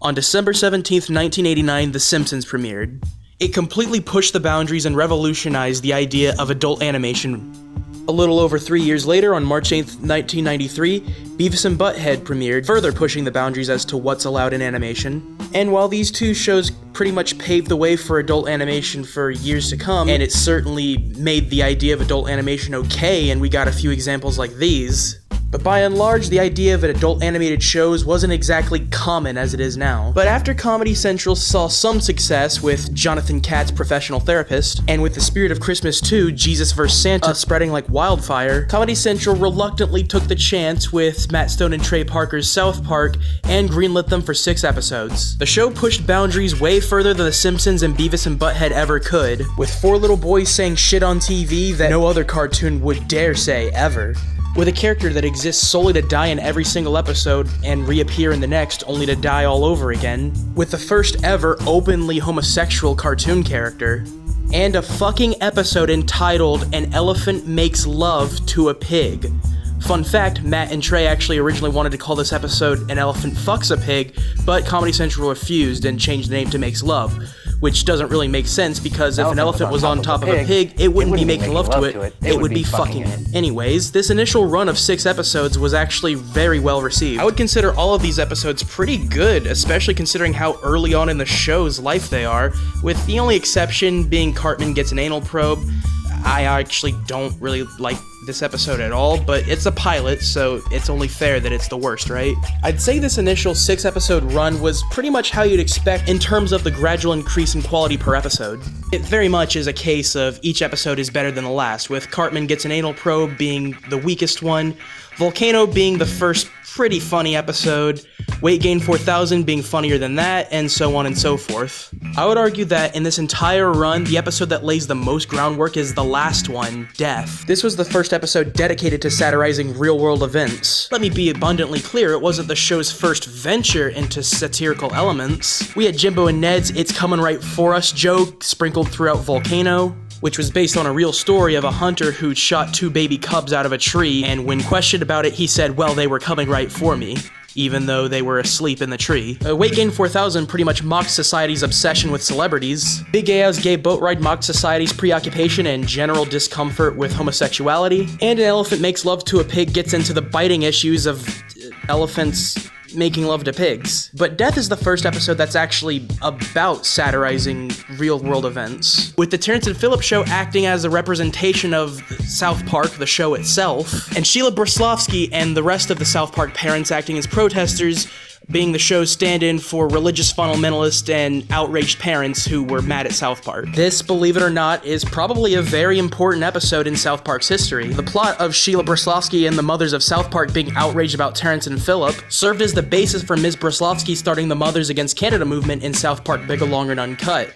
On December 17th, 1989, The Simpsons premiered. It completely pushed the boundaries and revolutionized the idea of adult animation. A little over 3 years later, on March 8th, 1993, Beavis and Butt-Head premiered, further pushing the boundaries as to what's allowed in animation. And while these two shows pretty much paved the way for adult animation for years to come, and it certainly made the idea of adult animation okay, and we got a few examples like these, but by and large, the idea of adult animated shows wasn't exactly common as it is now. But after Comedy Central saw some success with Jonathan Katz's Professional Therapist, and with The Spirit of Christmas 2, Jesus vs. Santa spreading like wildfire, Comedy Central reluctantly took the chance with Matt Stone and Trey Parker's South Park, and greenlit them for 6 episodes. The show pushed boundaries way further than The Simpsons and Beavis and Butt-Head ever could, with 4 little boys saying shit on TV that no other cartoon would dare say ever. With a character that exists solely to die in every single episode and reappear in the next only to die all over again, with the first ever openly homosexual cartoon character, and a fucking episode entitled An Elephant Makes Love to a Pig. Fun fact, Matt and Trey actually originally wanted to call this episode An Elephant Fucks a Pig, but Comedy Central refused and changed the name to Makes Love, which doesn't really make sense because if an elephant was on top of a pig, it wouldn't be making love to it, it would be fucking it. Anyways, this initial run of 6 episodes was actually very well received. I would consider all of these episodes pretty good, especially considering how early on in the show's life they are, with the only exception being Cartman gets an anal probe. I actually don't really like this episode at all, but it's a pilot, so it's only fair that it's the worst, right? I'd say this initial 6-episode run was pretty much how you'd expect in terms of the gradual increase in quality per episode. It very much is a case of each episode is better than the last, with Cartman Gets an Anal Probe being the weakest one, Volcano being the first pretty funny episode, Weight Gain 4000 being funnier than that, and so on and so forth. I would argue that in this entire run, the episode that lays the most groundwork is the last one, Death. This was the first episode dedicated to satirizing real-world events. Let me be abundantly clear, it wasn't the show's first venture into satirical elements. We had Jimbo and Ned's It's Coming Right For Us joke sprinkled throughout Volcano, which was based on a real story of a hunter who'd shot 2 baby cubs out of a tree, and when questioned about it, he said, well, they were coming right for me, even though they were asleep in the tree. Weight Gain 4000 pretty much mocked society's obsession with celebrities. Big Ao's Gay Boat Ride mocked society's preoccupation and general discomfort with homosexuality. And An Elephant Makes Love to a Pig gets into the biting issues of elephants making love to pigs. But Death is the first episode that's actually about satirizing real-world events, with the Terrence and Phillips Show acting as a representation of South Park, the show itself, and Sheila Bruslovsky and the rest of the South Park parents acting as protesters, being the show's stand-in for religious fundamentalist and outraged parents who were mad at South Park. This, believe it or not, is probably a very important episode in South Park's history. The plot of Sheila Bruslovsky and the mothers of South Park being outraged about Terrence and Phillip served as the basis for Ms. Bruslovsky starting the Mothers Against Canada movement in South Park Big, Long, and Uncut.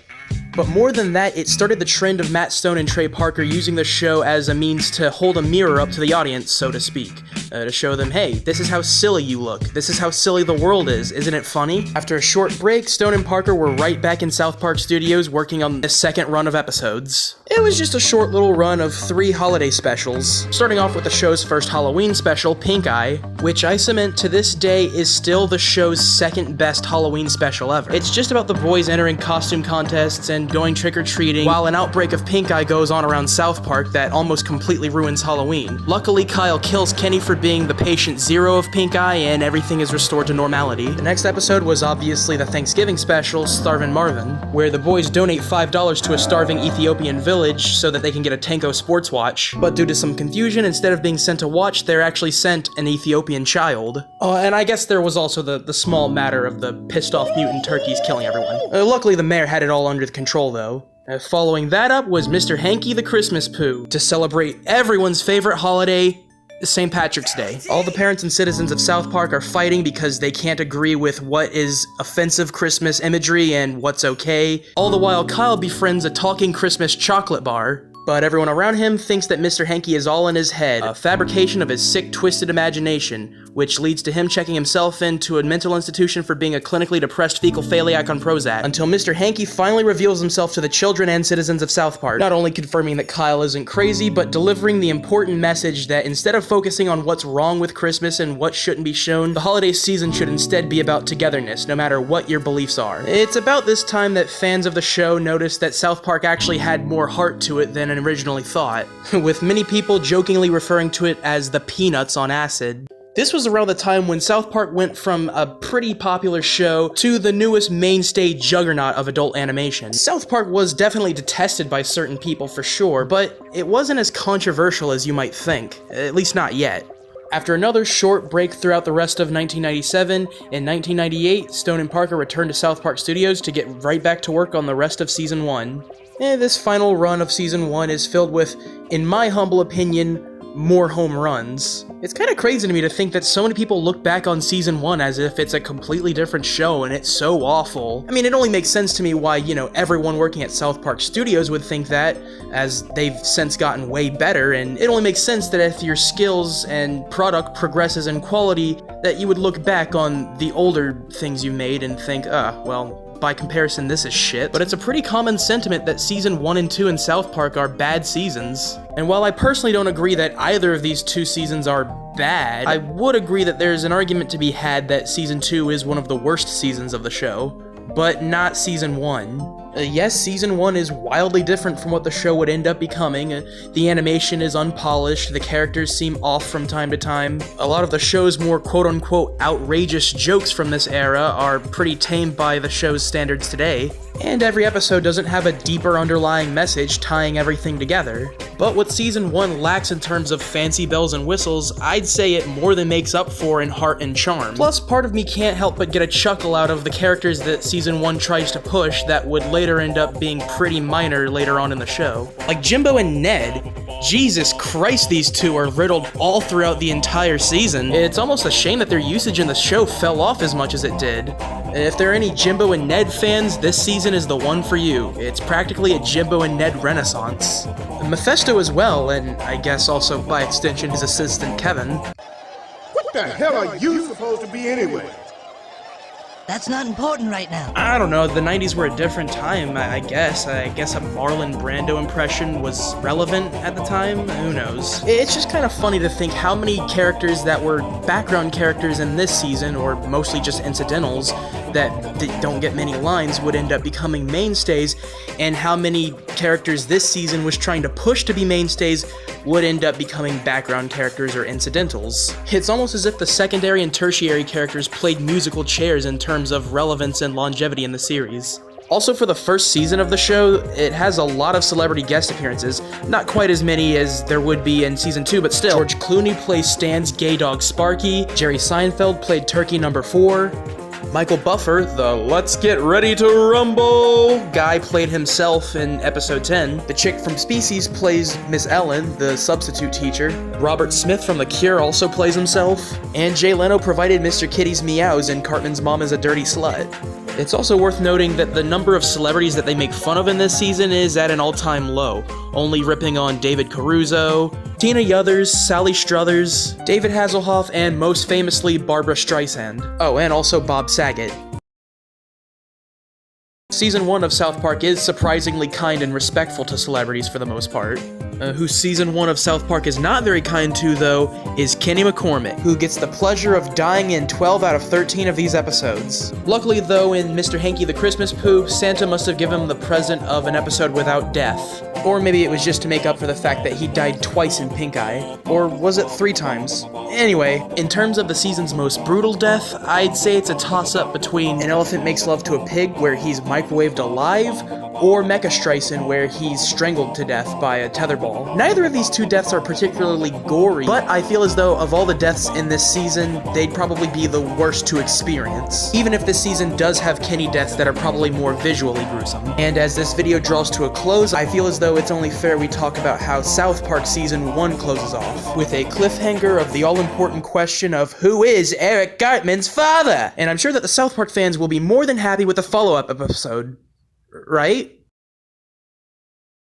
But more than that, it started the trend of Matt Stone and Trey Parker using the show as a means to hold a mirror up to the audience, so to speak. To show them, hey, this is how silly you look. This is how silly the world is. Isn't it funny? After a short break, Stone and Parker were right back in South Park Studios working on the second run of episodes. It was just a short little run of 3 holiday specials, starting off with the show's first Halloween special, Pink Eye, which I cement to this day is still the show's second best Halloween special ever. It's just about the boys entering costume contests and going trick-or-treating, while an outbreak of pink eye goes on around South Park that almost completely ruins Halloween. Luckily, Kyle kills Kenny for being the patient zero of pink eye, and everything is restored to normality. The next episode was obviously the Thanksgiving special, Starvin' Marvin, where the boys donate $5 to a starving Ethiopian village so that they can get a Tenko sports watch. But due to some confusion, instead of being sent a watch, they're actually sent an Ethiopian child. And I guess there was also the small matter of the pissed-off mutant turkeys killing everyone. Luckily, the mayor had it all under control, though. Following that up was Mr. Hankey the Christmas Poo, to celebrate everyone's favorite holiday, St. Patrick's Day. All the parents and citizens of South Park are fighting because they can't agree with what is offensive Christmas imagery and what's okay. All the while, Kyle befriends a talking Christmas chocolate bar, but everyone around him thinks that Mr. Hankey is all in his head, a fabrication of his sick, twisted imagination, which leads to him checking himself into a mental institution for being a clinically depressed fecal philiac on Prozac, until Mr. Hankey finally reveals himself to the children and citizens of South Park, not only confirming that Kyle isn't crazy, but delivering the important message that instead of focusing on what's wrong with Christmas and what shouldn't be shown, the holiday season should instead be about togetherness, no matter what your beliefs are. It's about this time that fans of the show noticed that South Park actually had more heart to it than originally thought, with many people jokingly referring to it as the Peanuts on acid. This was around the time when South Park went from a pretty popular show to the newest mainstay juggernaut of adult animation. South Park was definitely detested by certain people for sure, but it wasn't as controversial as you might think, at least not yet. After another short break throughout the rest of 1997, in 1998, Stone and Parker returned to South Park Studios to get right back to work on the rest of Season 1. This final run of Season 1 is filled with, in my humble opinion, more home runs. It's kind of crazy to me to think that so many people look back on Season 1 as if it's a completely different show and it's so awful. I mean, it only makes sense to me why, everyone working at South Park Studios would think that, as they've since gotten way better, and it only makes sense that if your skills and product progresses in quality, that you would look back on the older things you made and think, well, by comparison, this is shit. But it's a pretty common sentiment that Season 1 and 2 in South Park are bad seasons. And while I personally don't agree that either of these two seasons are bad, I would agree that there's an argument to be had that Season 2 is one of the worst seasons of the show, but not Season 1. Yes, Season 1 is wildly different from what the show would end up becoming. The animation is unpolished, the characters seem off from time to time. A lot of the show's more quote-unquote outrageous jokes from this era are pretty tame by the show's standards today. And every episode doesn't have a deeper underlying message tying everything together. But what Season 1 lacks in terms of fancy bells and whistles, I'd say it more than makes up for in heart and charm. Plus, part of me can't help but get a chuckle out of the characters that Season 1 tries to push that would later end up being pretty minor later on in the show. Like Jimbo and Ned. Jesus Christ, these two are riddled all throughout the entire season. It's almost a shame that their usage in the show fell off as much as it did. If there are any Jimbo and Ned fans, this season is the one for you. It's practically a Jimbo and Ned renaissance. Mephisto as well, and I guess also by extension his assistant Kevin. What the hell are you supposed to be anyway? That's not important right now. I don't know, the 90s were a different time, I guess. I guess a Marlon Brando impression was relevant at the time? Who knows? It's just kind of funny to think how many characters that were background characters in this season, or mostly just incidentals, that don't get many lines would end up becoming mainstays, and how many characters this season was trying to push to be mainstays would end up becoming background characters or incidentals. It's almost as if the secondary and tertiary characters played musical chairs in terms of relevance and longevity in the series. Also, for the first season of the show, it has a lot of celebrity guest appearances. Not quite as many as there would be in Season 2, but still. George Clooney plays Stan's gay dog Sparky, Jerry Seinfeld played Turkey Number 4, Michael Buffer, the Let's Get Ready to Rumble guy, played himself in episode 10. The chick from Species plays Miss Ellen, the substitute teacher. Robert Smith from The Cure also plays himself. And Jay Leno provided Mr. Kitty's meows in Cartman's Mom is a Dirty Slut. It's also worth noting that the number of celebrities that they make fun of in this season is at an all-time low, only ripping on David Caruso, Tina Yothers, Sally Struthers, David Hasselhoff, and most famously Barbra Streisand. Oh, and also Bob Saget. Season 1 of South Park is surprisingly kind and respectful to celebrities for the most part. Who Season 1 of South Park is not very kind to, though, is Kenny McCormick, who gets the pleasure of dying in 12 out of 13 of these episodes. Luckily, though, in Mr. Hankey the Christmas Pooh, Santa must have given him the present of an episode without death. Or maybe it was just to make up for the fact that he died twice in Pink Eye. Or was it 3 times? Anyway, in terms of the season's most brutal death, I'd say it's a toss-up between An Elephant Makes Love to a Pig, where he's microwaved alive, or Mecha Streisand, where he's strangled to death by a tetherball. Neither of these two deaths are particularly gory, but I feel as though of all the deaths in this season, they'd probably be the worst to experience. Even if this season does have Kenny deaths that are probably more visually gruesome. And as this video draws to a close, I feel as though it's only fair we talk about how South Park Season 1 closes off, with a cliffhanger of the all-important question of who is Eric Gartman's father? And I'm sure that the South Park fans will be more than happy with the follow-up episode. Right?